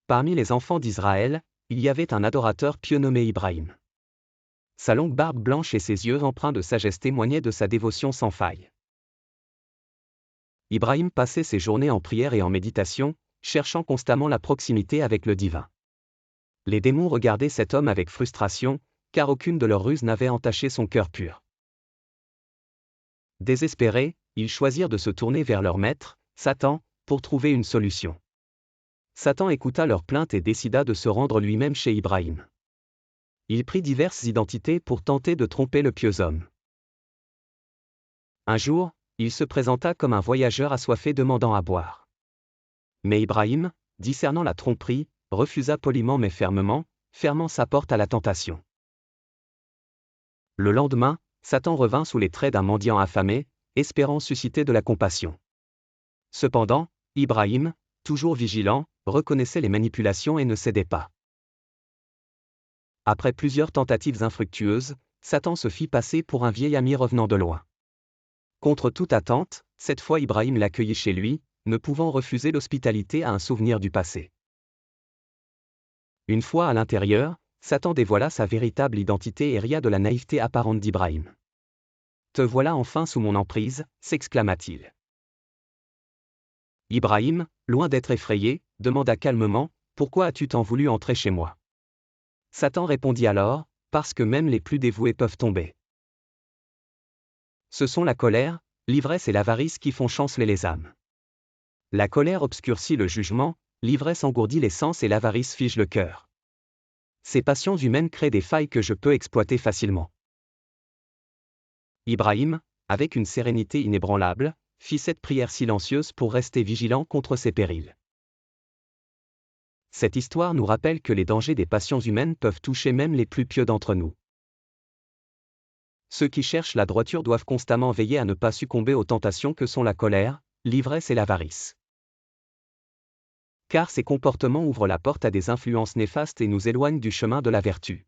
Parmi les enfants d'Israël, il y avait un adorateur pieux nommé Ibrahim. Sa longue barbe blanche et ses yeux empreints de sagesse témoignaient de sa dévotion sans faille. Ibrahim passait ses journées en prière et en méditation, cherchant constamment la proximité avec le divin. Les démons regardaient cet homme avec frustration, car aucune de leurs ruses n'avait entaché son cœur pur. Désespérés, ils choisirent de se tourner vers leur maître, Satan, pour trouver une solution. Satan écouta leurs plaintes et décida de se rendre lui-même chez Ibrahim. Il prit diverses identités pour tenter de tromper le pieux homme. Un jour, il se présenta comme un voyageur assoiffé demandant à boire. Mais Ibrahim, discernant la tromperie, refusa poliment mais fermement, fermant sa porte à la tentation. Le lendemain, Satan revint sous les traits d'un mendiant affamé, espérant susciter de la compassion. Cependant, Ibrahim, toujours vigilant, reconnaissait les manipulations et ne cédait pas. Après plusieurs tentatives infructueuses, Satan se fit passer pour un vieil ami revenant de loin. Contre toute attente, cette fois Ibrahim l'accueillit chez lui, ne pouvant refuser l'hospitalité à un souvenir du passé. Une fois à l'intérieur, Satan dévoila sa véritable identité et ria de la naïveté apparente d'Ibrahim. « Te voilà enfin sous mon emprise », s'exclama-t-il. Ibrahim, loin d'être effrayé, demanda calmement, « Pourquoi as-tu tant voulu entrer chez moi ?» Satan répondit alors, « Parce que même les plus dévoués peuvent tomber. Ce sont la colère, l'ivresse et l'avarice qui font chanceler les âmes. La colère obscurcit le jugement, l'ivresse engourdit les sens et l'avarice fige le cœur. Ces passions humaines créent des failles que je peux exploiter facilement. » Ibrahim, avec une sérénité inébranlable, fit cette prière silencieuse pour rester vigilant contre ces périls. Cette histoire nous rappelle que les dangers des passions humaines peuvent toucher même les plus pieux d'entre nous. Ceux qui cherchent la droiture doivent constamment veiller à ne pas succomber aux tentations que sont la colère, l'ivresse et l'avarice. Car ces comportements ouvrent la porte à des influences néfastes et nous éloignent du chemin de la vertu.